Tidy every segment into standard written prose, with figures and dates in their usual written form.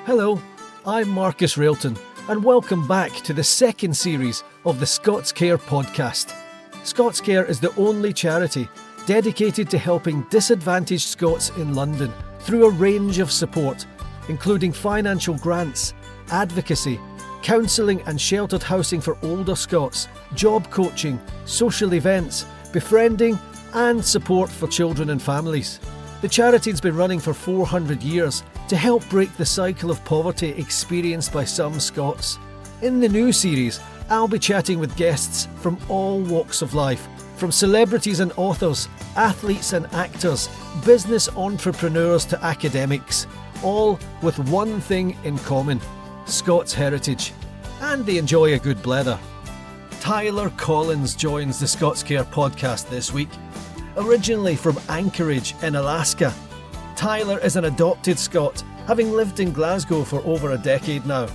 Hello, I'm Marcus Railton, and welcome back to the second series of the ScotsCare podcast. ScotsCare is the only charity dedicated to helping disadvantaged Scots in London through a range of support, including financial grants, advocacy, counselling and sheltered housing for older Scots, job coaching, social events, befriending, and support for children and families. The charity's been running for 400 years to help break the cycle of poverty experienced by some Scots. In the new series, I'll be chatting with guests from all walks of life, from celebrities and authors, athletes and actors, business entrepreneurs to academics, all with one thing in common: Scots heritage. And they enjoy a good blether. Tyler Collins joins the ScotsCare podcast this week. Originally from Anchorage in Alaska, Tyler is an adopted Scot, having lived in Glasgow for over a decade now.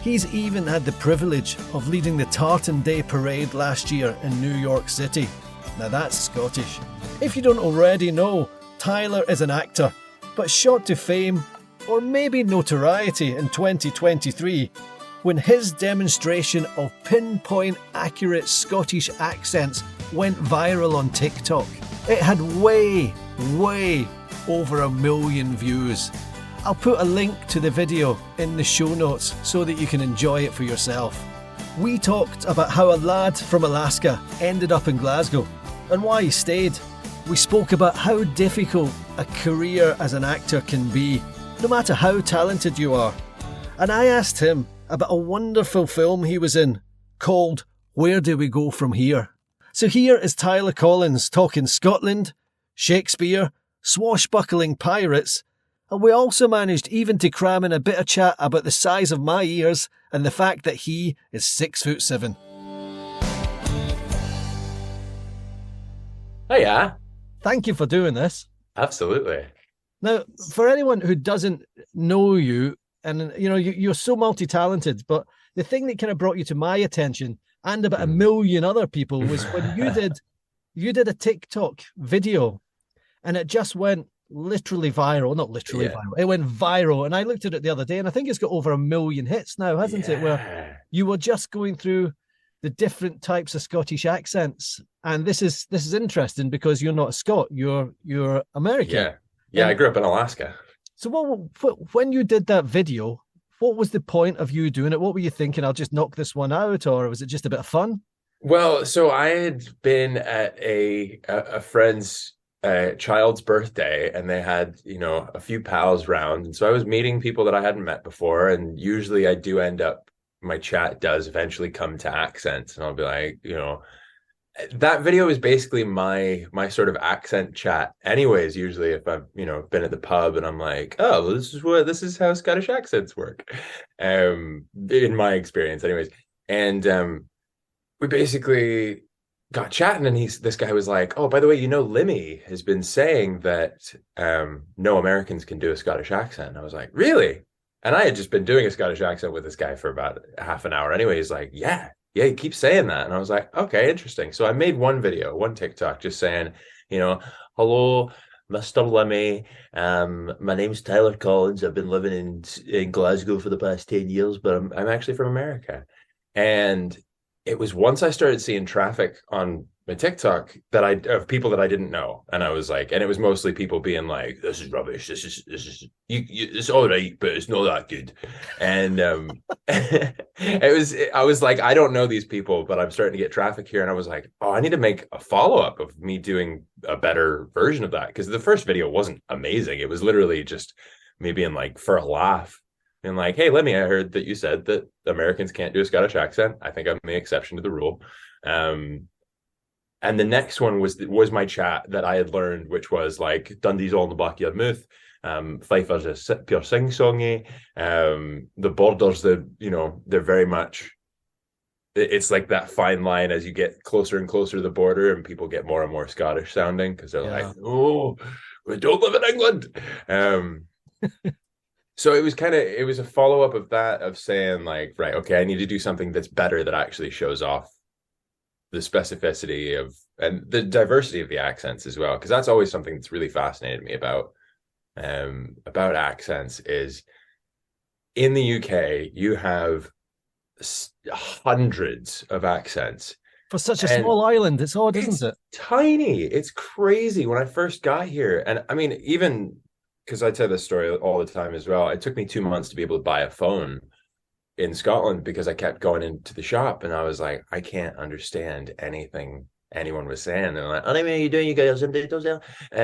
He's even had the privilege of leading the Tartan Day Parade last year in New York City. Now that's Scottish. If you don't already know, Tyler is an actor, but shot to fame, or maybe notoriety in 2023, when his demonstration of pinpoint accurate Scottish accents went viral on TikTok. It had way over 1 million views. I'll put a link to the video in the show notes so that you can enjoy it for yourself. We talked about how a lad from Alaska ended up in Glasgow and why he stayed. We spoke about how difficult a career as an actor can be, no matter how talented you are. And I asked him about a wonderful film he was in called Where Do We Go From Here? So here is Tyler Collins talking Scotland, Shakespeare, swashbuckling pirates, and we also managed even to cram in a bit of chat about the size of my ears and the fact that he is 6'7". Hiya. Thank you for doing this. Absolutely. Now, for anyone who doesn't know you, and you know, you're so multi-talented, but the thing that kind of brought you to my attention and about 1 million other people was when you did a TikTok video, and it just went literally viral. Not literally viral. It went viral, and I looked at it the other day, and I think it's got over 1 million hits now, hasn't it? Where you were just going through the different types of Scottish accents, and this is interesting because you're not a Scot, you're American. Yeah. I grew up in Alaska. So when you did that video, what was the point of you doing it? What were you thinking? I'll just knock this one out, or was it just a bit of fun? Well, so I had been at a friend's child's birthday, and they had, a few pals round. And so I was meeting people that I hadn't met before. And usually I do end up, my chat does eventually come to accents. And I'll be like, that video is basically my sort of accent chat anyways. Usually if I've been at the pub and I'm like, oh, well, this is how Scottish accents work, in my experience anyways. And we basically got chatting, and this guy was like, oh, by the way, Limmy has been saying that no Americans can do a Scottish accent. And I was like, really? And I had just been doing a Scottish accent with this guy for about half an hour anyway. He's like, yeah, he keeps saying that. And I was like, okay, interesting. So I made one TikTok just saying, hello, Mr. Limmy. My name's Tyler Collins. I've been living in Glasgow for the past 10 years, but I'm actually from America. And it was once I started seeing traffic on my TikTok of people that I didn't know. And I was like, and it was mostly people being like, this is rubbish. This is it's all right, but it's not that good. And I was like, I don't know these people, but I'm starting to get traffic here. And I was like, oh, I need to make a follow-up of me doing a better version of that. Because the first video wasn't amazing. It was literally just me being like, for a laugh, and like, hey, Lemmy, I heard that you said that Americans can't do a Scottish accent. I think I'm the exception to the rule. And the next one was my chat that I had learned, which was like, Dundee's all in the back of your mouth. Fifers is pure sing-songy. The borders, they're very much, it's like that fine line as you get closer and closer to the border, and people get more and more Scottish sounding because they're like, oh, we don't live in England. So it was a follow-up of that, of saying like, right, okay, I need to do something that's better, that actually shows off the specificity of and the diversity of the accents as well, because that's always something that's really fascinated me about accents, is in the UK, you have hundreds of accents. For such a And small island, it's odd, isn't it's it? tiny. It's crazy when I first got here. And I mean, even because I tell this story all the time as well, it took me 2 months to be able to buy a phone in Scotland because I kept going into the shop and I was like, I can't understand anything anyone was saying. And they're like, oh, how are you doing? You got some details there?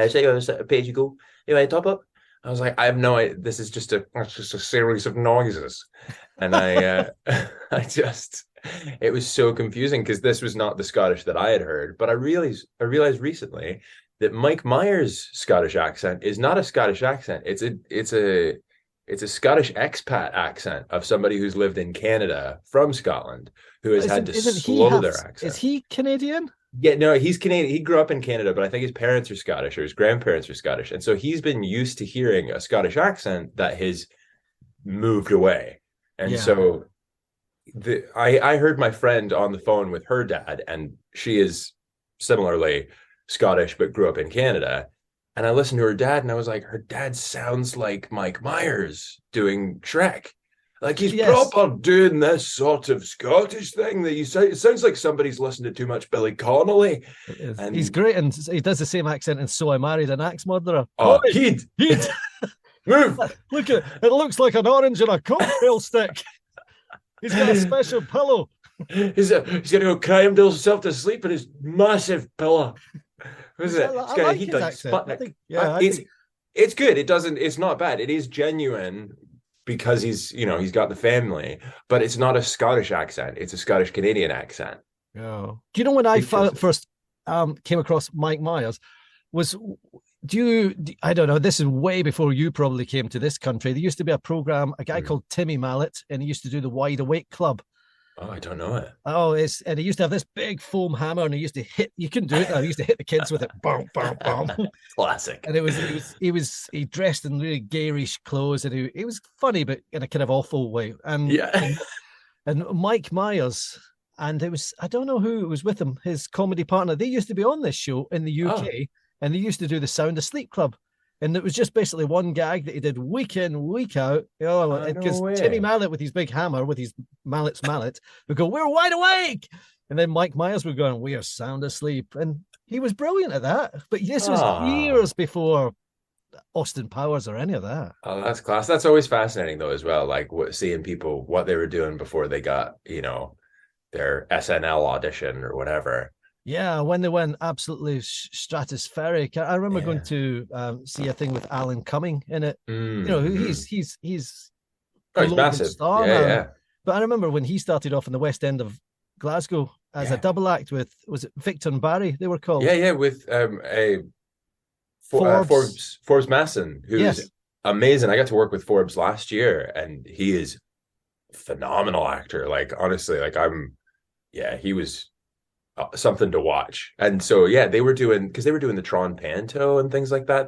Say a page you go. Anyway, top up. I was like, I have no idea. This is just a series of noises. And I just, it was so confusing because this was not the Scottish that I had heard. But I realized recently that Mike Myers' Scottish accent is not a Scottish accent. It's a Scottish expat accent of somebody who's lived in Canada from Scotland who has had to slow their accent. Is he Canadian? Yeah, no, he's Canadian. He grew up in Canada, but I think his parents are Scottish or his grandparents are Scottish. And so he's been used to hearing a Scottish accent that has moved away. And so I heard my friend on the phone with her dad, and she is similarly Scottish, but grew up in Canada. And I listened to her dad, and I was like, her dad sounds like Mike Myers doing Shrek. Like he's proper doing this sort of Scottish thing that you say. It sounds like somebody's listened to too much Billy Connolly. And he's great, and he does the same accent. And So I Married an Axe Murderer. Oh, he'd move. Look at it. Looks like an orange and a cocktail stick. He's got a special pillow. He's gonna go cry himself to sleep in his massive pillow. Who's it? I like his accent. It's good. It's not bad. It is genuine because he's got the family, but it's not a Scottish accent. It's a Scottish Canadian accent. Yeah. Do you know when I first came across Mike Myers I don't know, this is way before you probably came to this country. There used to be a guy called Timmy Mallet, and he used to do the Wide Awake Club. Oh, I don't know it. Oh, and he used to have this big foam hammer, and he used to hit. You couldn't do it now. He used to hit the kids with it. Boom, boom, boom. Classic. And he dressed in really garish clothes, and he was funny, but in a kind of awful way. And Mike Myers, and I don't know who was with him, his comedy partner. They used to be on this show in the UK, and they used to do the Sound Asleep Club. And it was just basically one gag that he did week in, week out. Because Timmy Mallet with his big hammer, with his mallet, would go, "We're wide awake." And then Mike Myers would go, "We are sound asleep." And he was brilliant at that. But this was years before Austin Powers or any of that. Oh, that's class. That's always fascinating, though, as well. Like seeing people, what they were doing before they got, their SNL audition or whatever. Yeah, when they went absolutely stratospheric. I remember going to see a thing with Alan Cumming in it. He's massive. Star, But I remember when he started off in the West End of Glasgow as a double act with, was it Victor and Barry? They were called. With Forbes Masson, who's amazing. I got to work with Forbes last year, and he is a phenomenal actor. Like honestly, he was something to watch. And so they were doing the Tron Panto and things like that.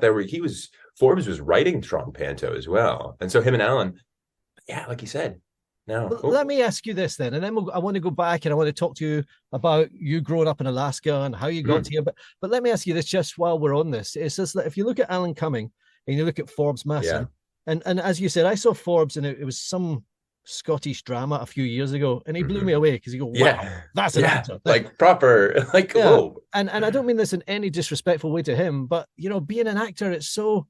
Forbes was writing Tron Panto as well. And so him and Alan, like you said. Let me ask you this then, and then I want to go back and I want to talk to you about you growing up in Alaska and how you got here. But let me ask you this just while we're on this. It's just that if you look at Alan Cumming and you look at Forbes Masson, and as you said, I saw Forbes and it was some Scottish drama a few years ago, and he blew me away because he go, "Wow, that's an actor!" Like proper, whoa. And I don't mean this in any disrespectful way to him, but being an actor, it's so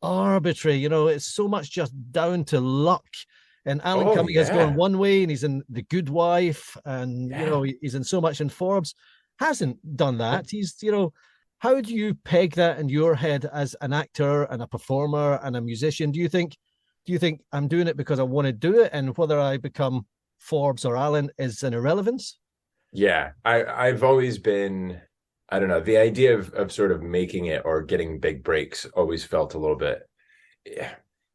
arbitrary. It's so much just down to luck. And Alan Cumming has gone one way, and he's in The Good Wife, and he's in so much. And Forbes hasn't done that. He's how do you peg that in your head as an actor and a performer and a musician? Do you think I'm doing it because I want to do it, and whether I become Forbes or Alan is an irrelevance? Yeah, I've always been, I don't know, the idea of sort of making it or getting big breaks always felt a little bit,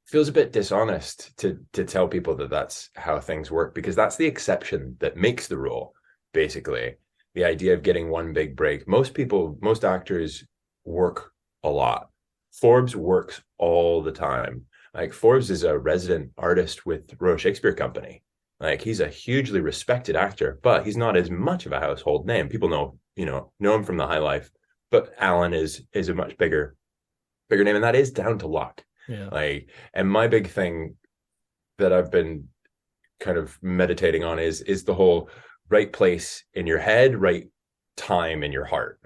feels a bit dishonest to tell people that that's how things work, because that's the exception that makes the rule, basically. The idea of getting one big break. Most actors work a lot. Forbes works all the time. Like Forbes is a resident artist with Royal Shakespeare Company. Like he's a hugely respected actor, but he's not as much of a household name. People know him from The High Life, but Alan is a much bigger name, and that is down to luck. Yeah. Like, and my big thing that I've been kind of meditating on is the whole right place in your head, right time in your heart.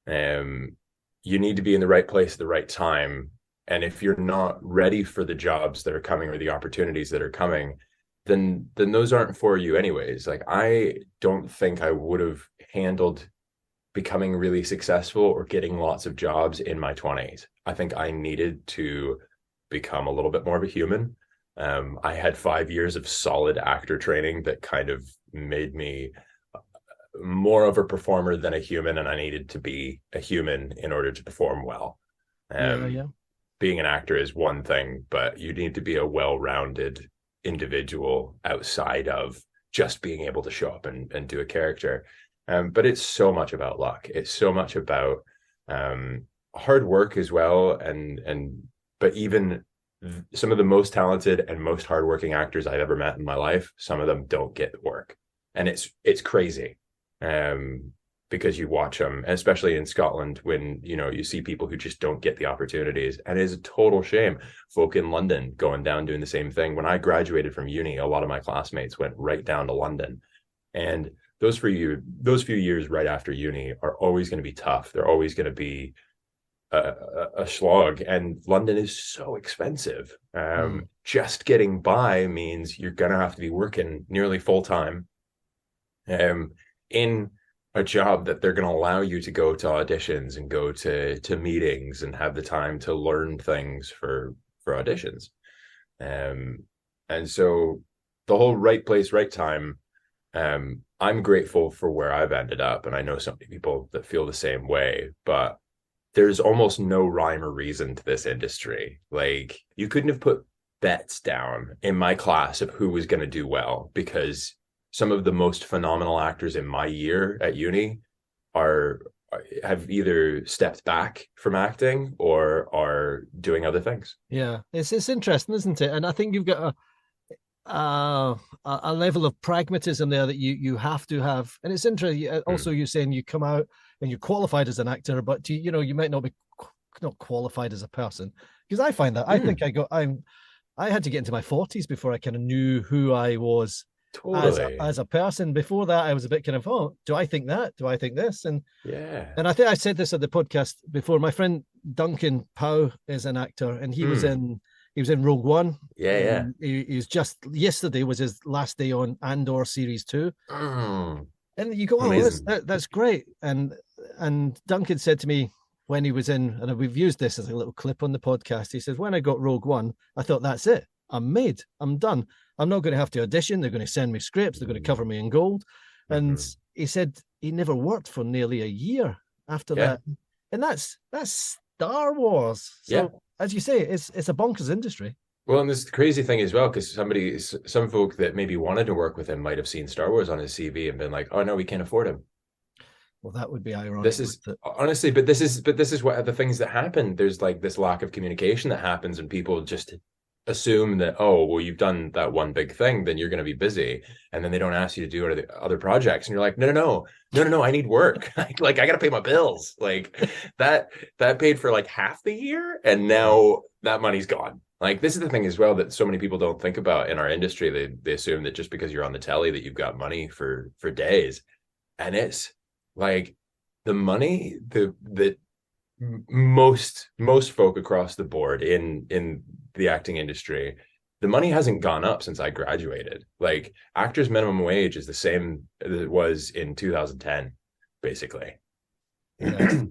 You need to be in the right place at the right time. And if you're not ready for the jobs that are coming or the opportunities that are coming, then those aren't for you anyways. Like, I don't think I would have handled becoming really successful or getting lots of jobs in my 20s. I think I needed to become a little bit more of a human. I had 5 years of solid actor training that kind of made me more of a performer than a human, and I needed to be a human in order to perform well. Yeah. Being an actor is one thing, but you need to be a well-rounded individual outside of just being able to show up and do a character. But it's so much about luck. It's so much about hard work as well. But even some of the most talented and most hardworking actors I've ever met in my life, some of them don't get work, and it's crazy. Because you watch them, especially in Scotland, when you see people who just don't get the opportunities, and it is a total shame. Folk in London going down doing the same thing. When I graduated from uni, a lot of my classmates went right down to London, and those few years right after uni are always going to be tough. They're always going to be a slog, and London is so expensive. Just getting by means you're going to have to be working nearly full time in a job that they're going to allow you to go to auditions and go to meetings and have the time to learn things for auditions. And so the whole right place, right time, I'm grateful for where I've ended up. And I know so many people that feel the same way, but there's almost no rhyme or reason to this industry. Like, you couldn't have put bets down in my class of who was going to do well, because some of the most phenomenal actors in my year at uni have either stepped back from acting or are doing other things. Yeah, it's interesting, isn't it? And I think you've got a level of pragmatism there that you have to have. And it's interesting. Also, you're saying you come out and you're qualified as an actor, but you might not be not qualified as a person. Because I find that I think I had to get into my 40s before I kind of knew who I was. Totally. As a person. Before that, I was a bit kind of, do I think that? Do I think this? And I think I said this at the podcast before. My friend Duncan Pow is an actor, and he was in Rogue One. Yeah. He was just yesterday was his last day on Andor Series 2. And you go, that's great. And Duncan said to me when he was in, and we've used this as a little clip on the podcast. He says, when I got Rogue One, I thought, that's it. I'm made. I'm done. I'm not going to have to audition. They're going to send me scripts. They're going to cover me in gold. And he said he never worked for nearly a year after that. And that's Star Wars. So as you say, it's a bonkers industry. Well, and this crazy thing as well, because some folk that maybe wanted to work with him might have seen Star Wars on his CV and been like, oh no, we can't afford him. Well, that would be ironic. This is honestly, but this is what are the things that happen. There's like this lack of communication that happens, and people just assume that, oh, well, you've done that one big thing, then you're going to be busy, and then they don't ask you to do other projects, and you're like, no, I need work. Like, I got to pay my bills. Like that paid for like half the year, and now that money's gone. Like, this is the thing as well that so many people don't think about in our industry. They assume that just because you're on the telly that you've got money for days, and it's like the money that most folk across the board in the acting industry, the money hasn't gone up since I graduated. Like, actors' minimum wage is the same as it was in 2010, basically. Yeah.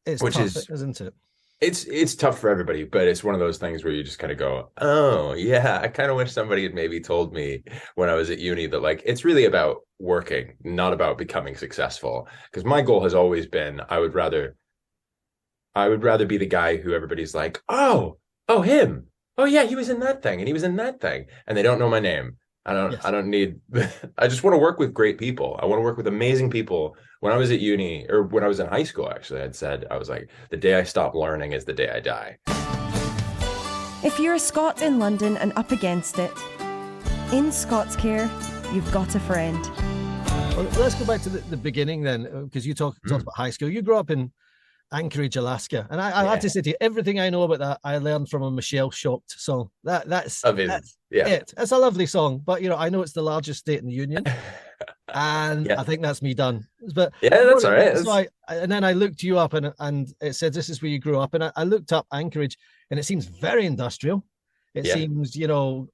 It's tough, isn't it? It's tough for everybody, but it's one of those things where you just kind of go, oh yeah, I kind of wish somebody had maybe told me when I was at uni that, like, it's really about working, not about becoming successful. Because my goal has always been, I would rather be the guy who everybody's like, oh him. Oh yeah, he was in that thing, and he was in that thing, and they don't know my name. I don't need. I just want to work with great people. I want to work with amazing people. When I was at uni, or when I was in high school, actually, I was like, the day I stop learning is the day I die. If you're a Scot in London and up against it, in ScotsCare, you've got a friend. Well, let's go back to the beginning then, because you talked about high school. You grew up in Anchorage, Alaska. And I have to say to you, everything I know about that, I learned from a Michelle Shocked song. That's Amazing. it. It's a lovely song, but I know it's the largest state in the Union. And I think that's me done. But that's all right. So and then I looked you up and it said this is where you grew up. And I looked up Anchorage and it seems very industrial. It seems,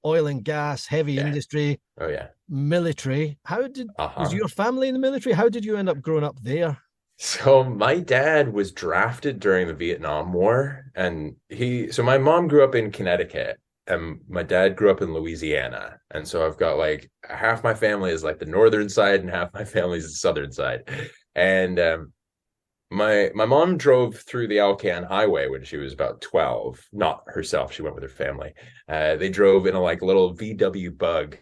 oil and gas, heavy industry. Oh, yeah. Military. Was your family in the military? How did you end up growing up there? So my dad was drafted during the Vietnam War, and my mom grew up in Connecticut and my dad grew up in Louisiana. And so I've got like half my family is like the northern side and half my family is the southern side. And my mom drove through the Alcan Highway when she was about 12, not herself. She went with her family. They drove in a like little VW Bug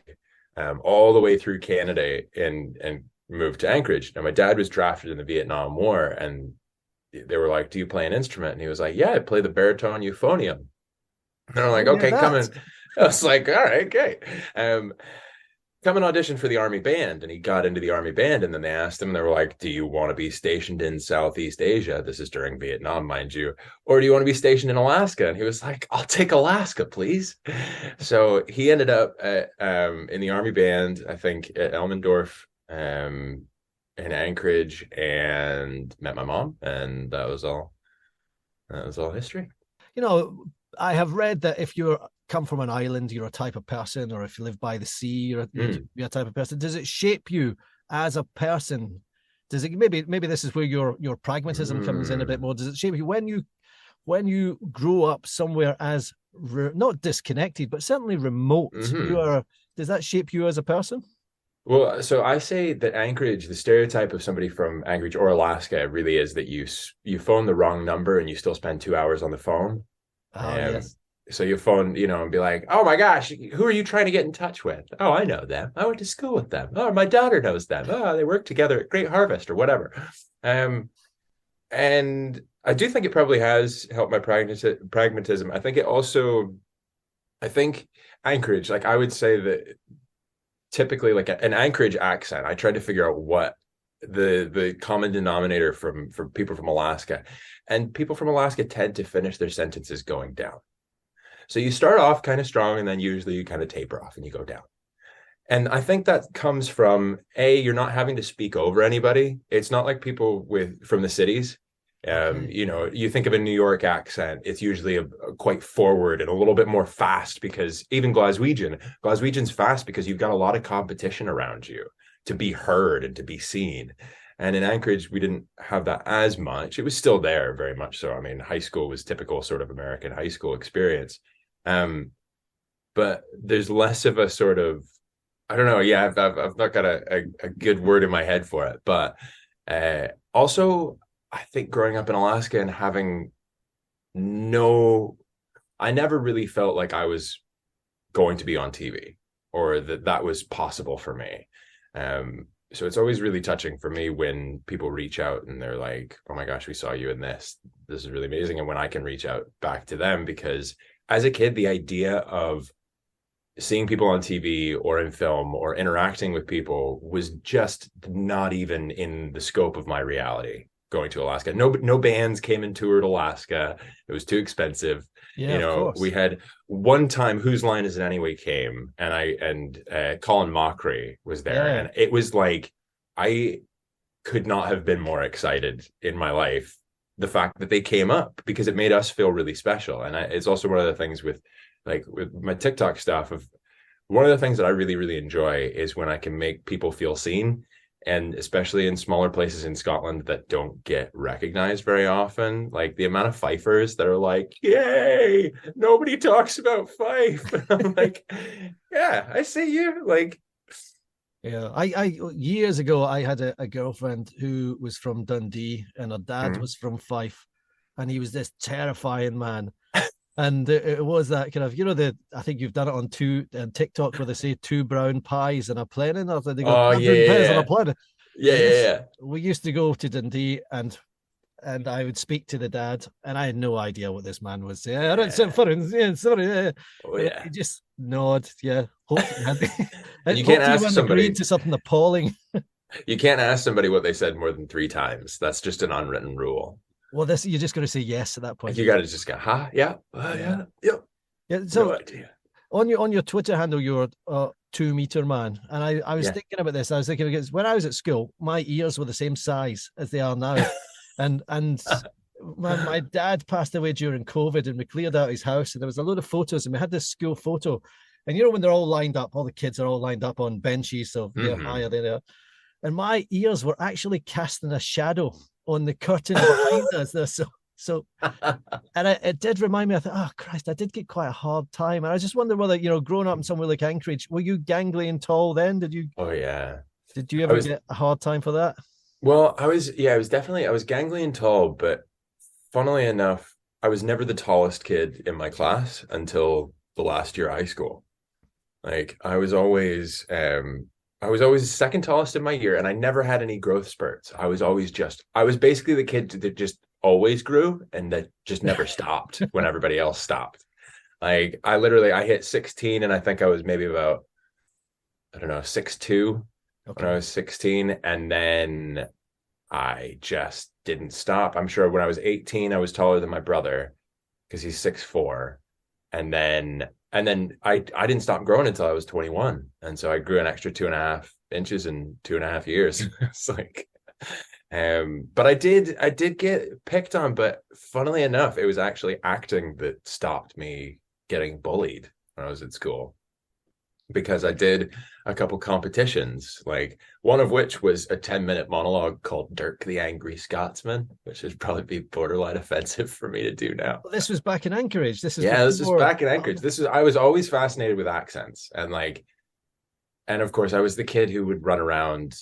all the way through Canada and moved to Anchorage. Now, my dad was drafted in the Vietnam War, and they were like, do you play an instrument? And he was like, yeah, I play the baritone euphonium. And I'm like, okay, come in. I was like, all right, okay. Come and audition for the Army Band. And he got into the Army Band, and then they asked him, they were like, do you want to be stationed in Southeast Asia? This is during Vietnam, mind you. Or do you want to be stationed in Alaska? And he was like, I'll take Alaska, please. So he ended up in the Army Band, I think at Elmendorf, in Anchorage, and met my mom, and that was all history. I have read that if you come from an island, you're a type of person, or if you live by the sea, you're a type of person. Does it shape you as a person? Does it maybe this is where your pragmatism comes in a bit more? Does it shape you when you grow up somewhere as not disconnected, but certainly remote? Does that shape you as a person? Well, so I say that Anchorage, the stereotype of somebody from Anchorage or Alaska really is that you phone the wrong number and you still spend 2 hours on the phone. Yes. So you phone, and be like, oh my gosh, who are you trying to get in touch with? Oh, I know them. I went to school with them. Oh, my daughter knows them. Oh, they work together at Great Harvest or whatever. And I do think it probably has helped my pragmatism. I think Anchorage, like I would say that typically like an Anchorage accent, I tried to figure out what the common denominator from people from Alaska, and people from Alaska tend to finish their sentences going down. So you start off kind of strong, and then usually you kind of taper off and you go down. And I think that comes from you're not having to speak over anybody. It's not like people from the cities. You think of a New York accent, it's usually a quite forward and a little bit more fast, because even Glaswegian's fast because you've got a lot of competition around you to be heard and to be seen. And in Anchorage, we didn't have that as much. It was still there very much so. I mean, high school was typical sort of American high school experience. But there's less of a sort of, I don't know. Yeah, I've not got a good word in my head for it. But also, I think growing up in Alaska and having I never really felt like I was going to be on TV or that was possible for me. So it's always really touching for me when people reach out and they're like, oh my gosh, we saw you in this. This is really amazing. And when I can reach out back to them, because as a kid, the idea of seeing people on TV or in film or interacting with people was just not even in the scope of my reality. Going to Alaska, no bands came and toured Alaska. It was too expensive. We had one time Whose Line Is It Anyway came, and Colin Mockery was there, and it was like I could not have been more excited in my life. The fact that they came up, because it made us feel really special, and it's also one of the things with my TikTok stuff. One of the things that I really, really enjoy is when I can make people feel seen. And especially in smaller places in Scotland that don't get recognized very often, like the amount of Fifers that are like, yay, nobody talks about Fife. I'm like, yeah, I see you. Like, yeah, I years ago, I had a girlfriend who was from Dundee, and her dad was from Fife, and he was this terrifying man. And it was that kind of, I think you've done it on TikTok where they say 2 brown pies and a planning. Or they go, pies and a planning. Yeah. We used to go to Dundee and I would speak to the dad, and I had no idea what this man was saying. I don't sit for him. Sorry. Oh, yeah. He just nod. Yeah. You can't ask somebody to something appalling. You can't ask somebody what they said more than 3 times. That's just an unwritten rule. Well, this you're just going to say yes at that point. You got to just go, yeah, yeah, yep. Yeah. So No idea. on your Twitter handle, you're a 2 meter man, and I was thinking about this. I was thinking because when I was at school, my ears were the same size as they are now, and my dad passed away during COVID, and we cleared out his house, and there was a load of photos, and we had this school photo, and when they're all lined up, all the kids are all lined up on benches, so they're higher than there, and my ears were actually casting a shadow on the curtain behind us. So, and it did remind me. I thought, oh Christ, I did get quite a hard time, and I just wonder whether growing up in somewhere like Anchorage, were you gangly and tall then? Did you? Oh yeah. Did you ever get a hard time for that? Well, I was gangly and tall, but funnily enough, I was never the tallest kid in my class until the last year of high school. Like I was always second tallest in my year, and I never had any growth spurts. I was basically the kid that just always grew and that just never stopped when everybody else stopped. Like I hit 16, and I think I was maybe about, I don't know, 6'2" when I was 16, and then I just didn't stop. I'm sure when I was 18, I was taller than my brother because he's 6'4", and then I didn't stop growing until I was 21, and so I grew an extra 2.5 inches in 2.5 years. It's like, but I did get picked on, but funnily enough, it was actually acting that stopped me getting bullied when I was at school, because I did a couple competitions, like one of which was a 10-minute monologue called Dirk the Angry Scotsman, which would probably be borderline offensive for me to do now. Well, this was back in Anchorage. This is back in Anchorage. I was always fascinated with accents, and of course I was the kid who would run around,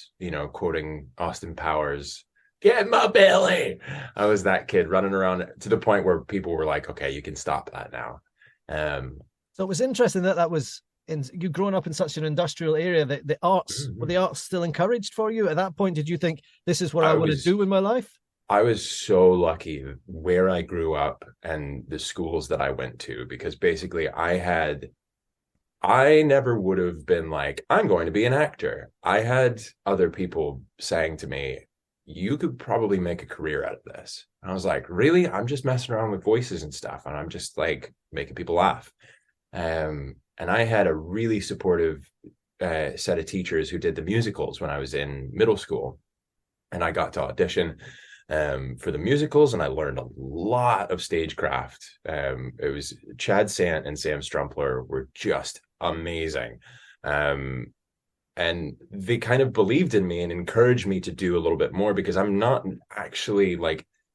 quoting Austin Powers, "Get in my belly." I was that kid running around to the point where people were like, okay, you can stop that now. So it was interesting that was you growing up in such an industrial area, that the arts, were the arts still encouraged for you at that point? Did you think this is what I want to do with my life? I was so lucky where I grew up and the schools that I went to, because basically I never would have been like, I'm going to be an actor. I had other people saying to me, you could probably make a career out of this. And I was like, really? I'm just messing around with voices and stuff, and I'm just like making people laugh. And I had a really supportive set of teachers who did the musicals when I was in middle school, and I got to audition for the musicals, and I learned a lot of stagecraft. It was Chad Sant and Sam Strumpler were just amazing. And they kind of believed in me and encouraged me to do a little bit more, because I'm not actually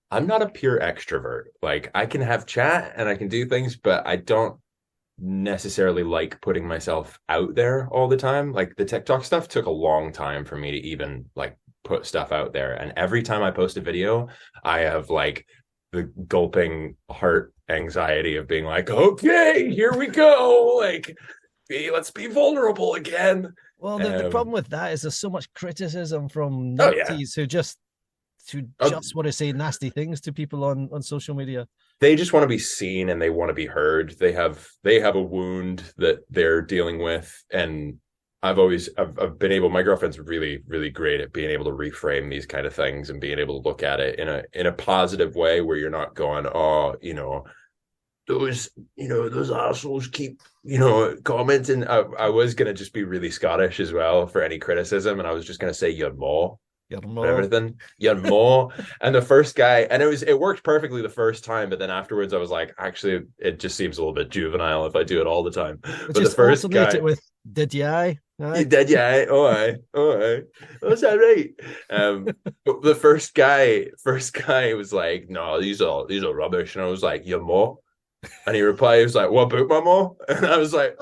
I'm not a pure extrovert. Like I can have chat and I can do things, but I don't necessarily like putting myself out there all the time. Like the TikTok stuff took a long time for me to even put stuff out there. And every time I post a video, I have the gulping heart anxiety of being like, okay, here we go. Let's be vulnerable again. Well, the problem with that is there's so much criticism from nutties who just want to say nasty things to people on social media. They just want to be seen and they want to be heard. They have a wound that they're dealing with, and I've been able. My girlfriend's really, really great at being able to reframe these kind of things and being able to look at it in a positive way, where you're not going, oh, those assholes keep commenting. I was gonna just be really Scottish as well for any criticism, and I was just gonna say you're more. Everything, more. And the first guy, and it worked perfectly the first time, but then afterwards I was like, actually, it just seems a little bit juvenile if I do it all the time. But the first guy, it with did ya? Did ya? Oh, aye. That's all right. But the first guy was like, no, these are rubbish, and I was like, you're more. And he replied, he was like, what about my more? And I was like,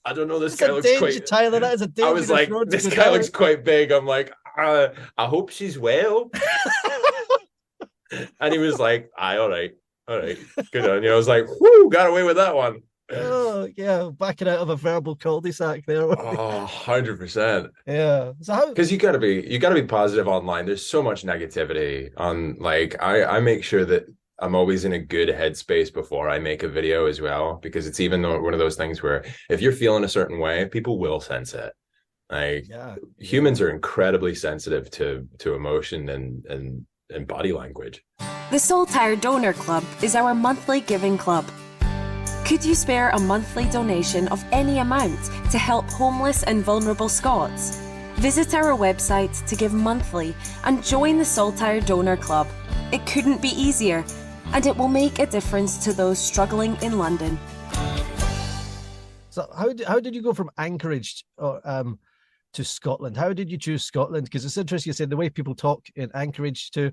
I don't know, this guy looks quite. Tyler, that is a dangerous. I was like, this guy looks quite big. I'm like, I hope she's well. And he was like, aye, all right, good on you. I was like, whoo, got away with that one. Oh yeah, backing out of a verbal cul-de-sac there. 100%. Yeah. So how? Because you gotta be positive online. There's so much negativity on. I make sure that I'm always in a good headspace before I make a video as well, because it's even one of those things where if you're feeling a certain way, people will sense it. Humans are incredibly sensitive to emotion and body language. The Saltire Donor Club is our monthly giving club. Could you spare a monthly donation of any amount to help homeless and vulnerable Scots? Visit our website to give monthly and join the Saltire Donor Club. It couldn't be easier, and it will make a difference to those struggling in London. So how did you go from Anchorage to Scotland? How did you choose Scotland? Because it's interesting you said the way people talk in Anchorage to,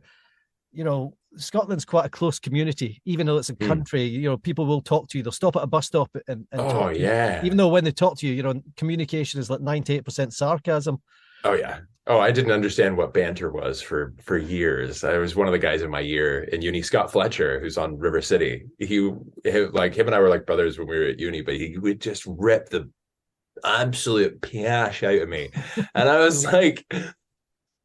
Scotland's quite a close community, even though it's a country. People will talk to you. They'll stop at a bus stop and talk to you. Even though when they talk to you, communication is like 98% sarcasm. Oh yeah. Oh, I didn't understand what banter was for years. I was one of the guys in my year in uni, Scott Fletcher, who's on River City. Him and I were like brothers when we were at uni, but he would just rip the absolute piash out of me. And I was like,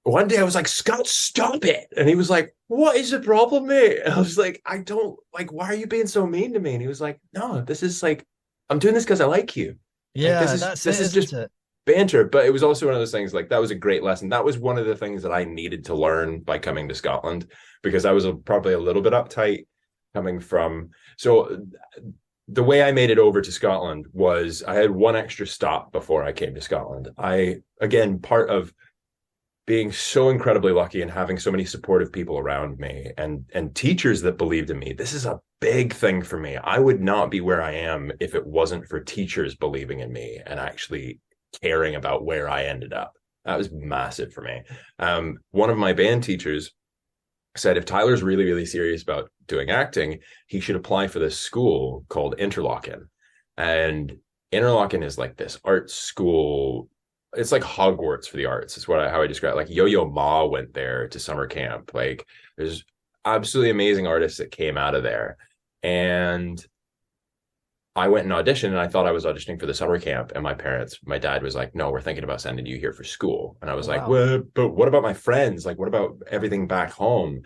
one day I was like, Scott, stop it. And he was like, what is the problem, mate? And I was like, I don't like, why are you being so mean to me? And he was like, no, this is like, I'm doing this because I like you. Yeah, like, this is just banter. But it was also one of those things, like, that was a great lesson. That was one of the things that I needed to learn by coming to Scotland, because I was probably a little bit uptight coming from. So the way I made it over to Scotland was I had one extra stop before I came to Scotland. Again, part of being so incredibly lucky and having so many supportive people around me and teachers that believed in me. This is a big thing for me. I would not be where I am if it wasn't for teachers believing in me and actually caring about where I ended up. That was massive for me. One of my band teachers said, if Tyler's really, really serious about doing acting, he should apply for this school called Interlochen. And Interlochen is like this art school. It's like Hogwarts for the arts. It's how I describe it. Like Yo-Yo Ma went there to summer camp. Like, there's absolutely amazing artists that came out of there. And I went and auditioned, and I thought I was auditioning for the summer camp. And my dad was like, no, we're thinking about sending you here for school. And I was like, well, but what about my friends? Like, what about everything back home?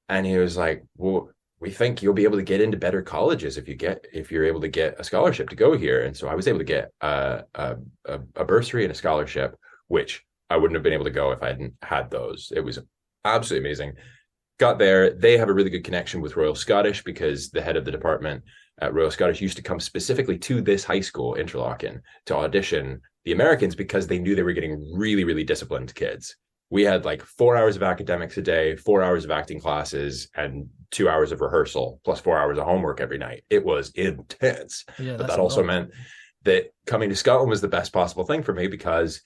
And he was like, well, we think you'll be able to get into better colleges if you're able to get a scholarship to go here. And so I was able to get a bursary and a scholarship, which I wouldn't have been able to go if I hadn't had those. It was absolutely amazing. Got there. They have a really good connection with Royal Scottish, because the head of the department at Royal Scottish used to come specifically to this high school, Interlochen, to audition the Americans, because they knew they were getting really, really disciplined kids. We had like 4 hours of academics a day, 4 hours of acting classes, and 2 hours of rehearsal, plus 4 hours of homework every night. It was intense. Yeah, but that also meant that coming to Scotland was the best possible thing for me, because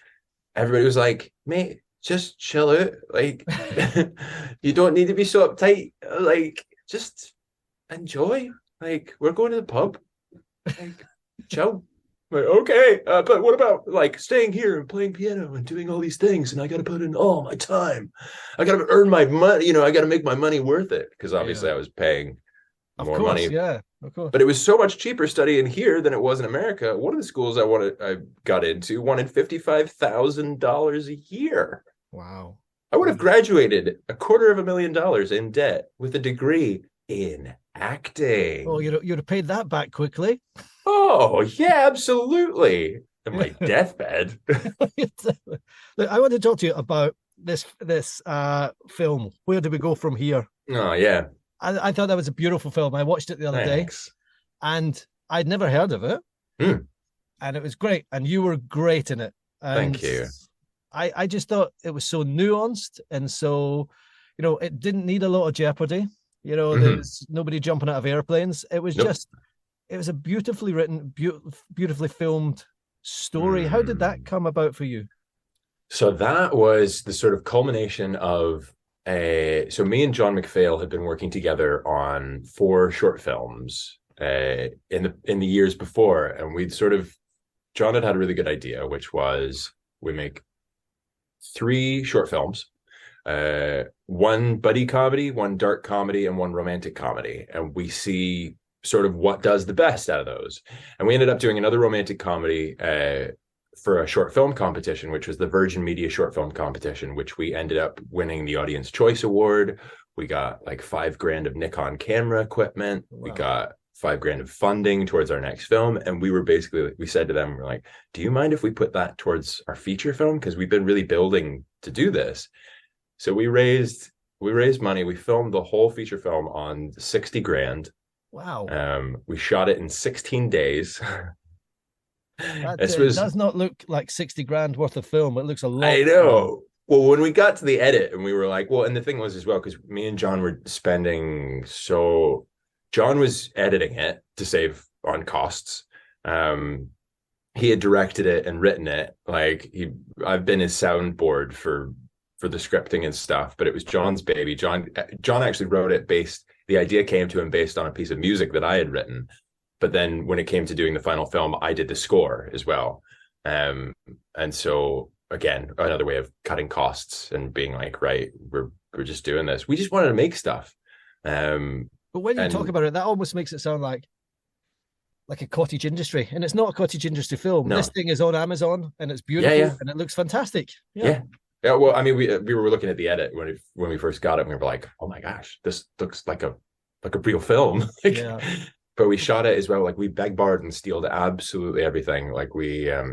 everybody was like, mate, just chill out. Like, you don't need to be so uptight. Like, just enjoy. Like, we're going to the pub. Like, chill. Like, okay, but what about like staying here and playing piano and doing all these things? And I got to put in all my time. I got to earn my money. I got to make my money worth it, because obviously I was paying more money. Yeah, of course. But it was so much cheaper studying here than it was in America. One of the schools I got into wanted $55,000 a year. Wow. I would have graduated $250,000 in debt with a degree in acting. Oh, you'd have paid that back quickly. Oh, yeah, absolutely. On my deathbed. Look, I want to talk to you about this film. Where do we go from here? Oh, yeah. I thought that was a beautiful film. I watched it the other day, and I'd never heard of it. And it was great. And you were great in it. And thank you. I just thought it was so nuanced, and so, it didn't need a lot of jeopardy. There's nobody jumping out of airplanes. It was it was a beautifully written, beautifully filmed story. How did that come about for you? So that was the sort of culmination of so me and John McPhail had been working together on 4 short films in the years before, and John had a really good idea, which was we make 3 short films. 1 buddy comedy, 1 dark comedy, and 1 romantic comedy. And we see sort of what does the best out of those. And we ended up doing another romantic comedy for a short film competition, which was the Virgin Media Short Film Competition, which we ended up winning the Audience Choice Award. We got like $5,000 of Nikon camera equipment. Wow. We got $5,000 of funding towards our next film. And we were basically, we said to them, we're like, do you mind if we put that towards our feature film? Because we've been really building to do this. So we raised We raised money. We filmed the whole feature film on 60 grand. Wow. We shot it in 16 days. That This was, does not look like 60 grand worth of film. It looks a lot. I know. Well, when we got to the edit and we were like, well, and the thing was as well, because me and John were spending John was editing it to save on costs. He had directed it and written it. Like I've been his soundboard for the scripting and stuff, but it was John's baby. John actually wrote it the idea came to him based on a piece of music that I had written. But then when it came to doing the final film, I did the score as well. And so again, another way of cutting costs and being like, right, we're just doing this. We just wanted to make stuff. But when you talk about it, that almost makes it sound like a cottage industry, and it's not a cottage industry film. No. This thing is on Amazon, and it's beautiful, and it looks fantastic. Yeah. Well, I mean, we were looking at the edit when we first got it, and we were like, oh my gosh, this looks like a real film. But we shot it as well. Like we beg-barred and stealed absolutely everything. Like I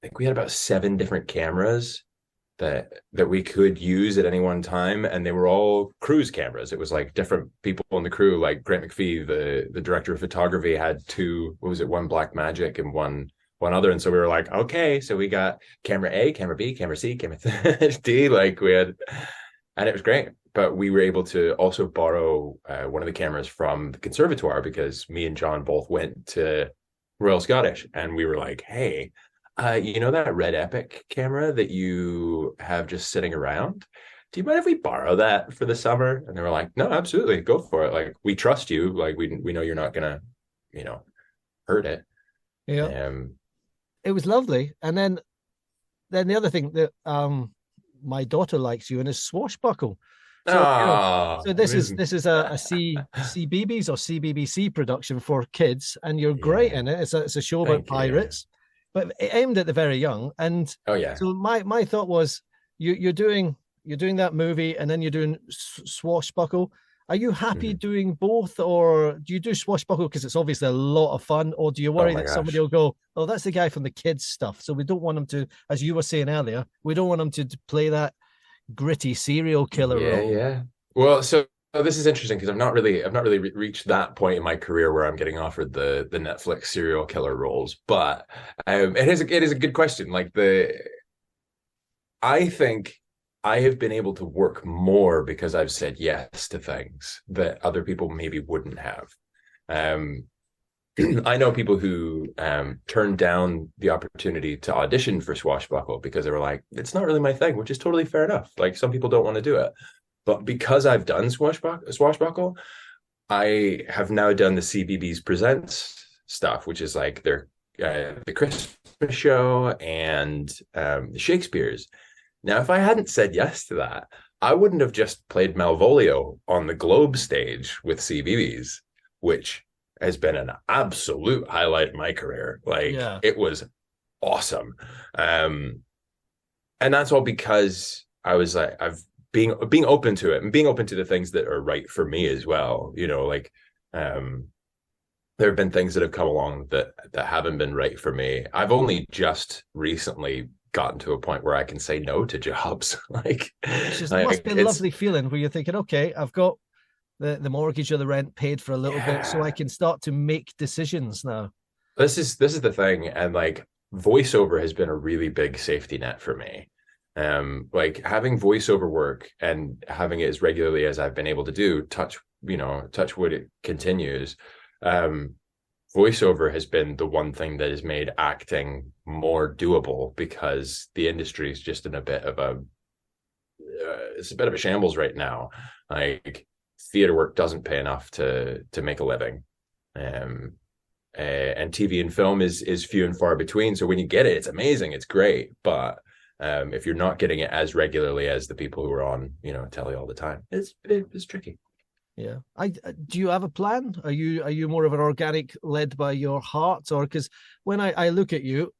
think we had about 7 different cameras that we could use at any one time, and they were all cruise cameras. It was like different people in the crew, like Grant McPhee, the director of photography, had 2, one Blackmagic and one other. And so we were like, okay, so we got camera A, camera B, camera C, camera D, like we had, and it was great. But we were able to also borrow one of the cameras from the conservatoire, because me and John both went to Royal Scottish, and we were like, hey, you know that Red Epic camera that you have just sitting around? Do you mind if we borrow that for the summer? And they were like, no, absolutely, go for it. Like, we trust you. Like, we know you're not gonna, hurt it. Yeah. It was lovely. And then the other thing that my daughter likes you in is Swashbuckle. So, so this is a CBeebies or CBBC production for kids, and you're great in it. It's a show about pirates. But aimed at the very young. And so my thought was, you're doing that movie, and then you're doing Swashbuckle. Are you happy doing both, or do you do Swashbuckle because it's obviously a lot of fun, or do you worry that somebody will go, oh, that's the guy from the kids stuff, so we don't want him to, as you were saying earlier, we don't want him to play that gritty serial killer role? Yeah. Well, so this is interesting, because I've not really reached that point in my career where I'm getting offered the Netflix serial killer roles. But it is a good question. Like I think I have been able to work more because I've said yes to things that other people maybe wouldn't have. I know people who turned down the opportunity to audition for Swashbuckle because they were like, it's not really my thing, which is totally fair enough. Like, some people don't want to do it. But because I've done Swashbuckle, I have now done the CBeebies Presents stuff, which is like their the Christmas show and the Shakespeare's. Now, if I hadn't said yes to that, I wouldn't have just played Malvolio on the Globe stage with CBeebies, which has been an absolute highlight in my career. Like, It was awesome. And that's all because I was like, being open to it, and being open to the things that are right for me as well. Like there have been things that have come along that haven't been right for me. I've only just recently gotten to a point where I can say no to jobs. Like, it must be a lovely feeling where you're thinking, okay, I've got the mortgage or the rent paid for a little bit, so I can start to make decisions now. This is the thing, and like, voiceover has been a really big safety net for me. Like, having voiceover work and having it as regularly as I've been able to do, touch wood, it continues. Voiceover has been the one thing that has made acting more doable, because the industry is just in a bit of a shambles right now. Like, theater work doesn't pay enough to make a living. And TV and film is few and far between. So when you get it, it's amazing, it's great. But if you're not getting it as regularly as the people who are on, telly all the time, it's tricky. Yeah. Do you have a plan? Are you more of an organic, led by your heart? Or, because when I look at you,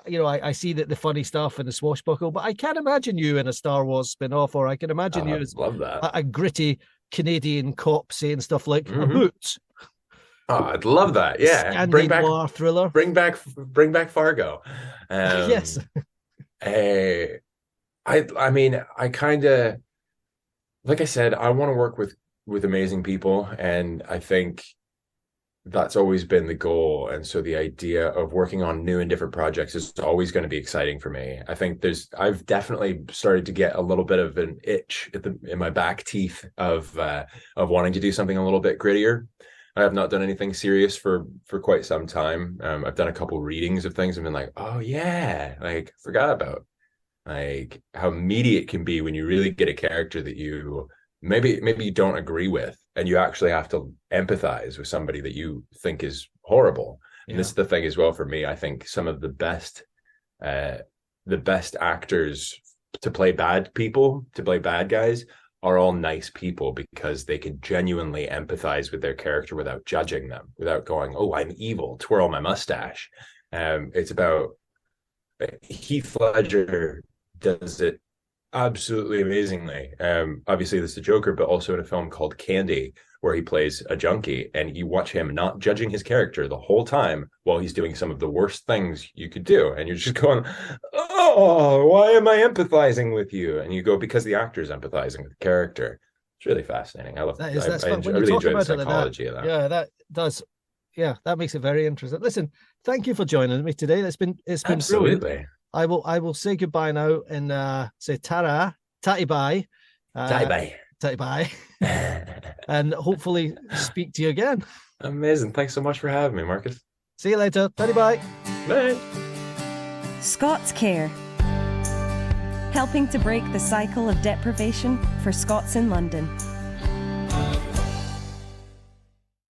I see that the funny stuff and the Swashbuckle, but I can't imagine you in a Star Wars spin-off, or I can imagine you as a gritty Canadian cop saying stuff like a boot. Oh, I'd love that. Yeah. Bring back noir thriller. Bring back Fargo. Yes. I mean, I kind of, like I said, I want to work with amazing people, and I think that's always been the goal. And so the idea of working on new and different projects is always going to be exciting for me. I think I've definitely started to get a little bit of an itch in my back teeth of wanting to do something a little bit grittier. I have not done anything serious for quite some time. I've done a couple readings of things and been like, oh yeah, like forgot about like how meaty it can be when you really get a character that you maybe you don't agree with, and you actually have to empathize with somebody that you think is horrible. And this is the thing as well for me. I think some of the best actors to play bad people, to play bad guys, are all nice people because they can genuinely empathize with their character without judging them, without going, oh, I'm evil, twirl my mustache. It's about Heath Ledger does it absolutely amazingly. Obviously, this is the Joker, but also in a film called Candy, where he plays a junkie, and you watch him not judging his character the whole time while he's doing some of the worst things you could do, and you're just going, "Oh, why am I empathizing with you?" And you go, because the actor's empathizing with the character. It's really fascinating. I love that. I really enjoy the psychology of that. Yeah, that does. Yeah, that makes it very interesting. Listen, thank you for joining me today. It's been absolutely brilliant. I will say goodbye now and say tatty bye. Tatty bye. And hopefully speak to you again. Amazing. Thanks so much for having me, Marcus. See you later. Tatty bye. Bye. ScotsCare. Helping to break the cycle of deprivation for Scots in London.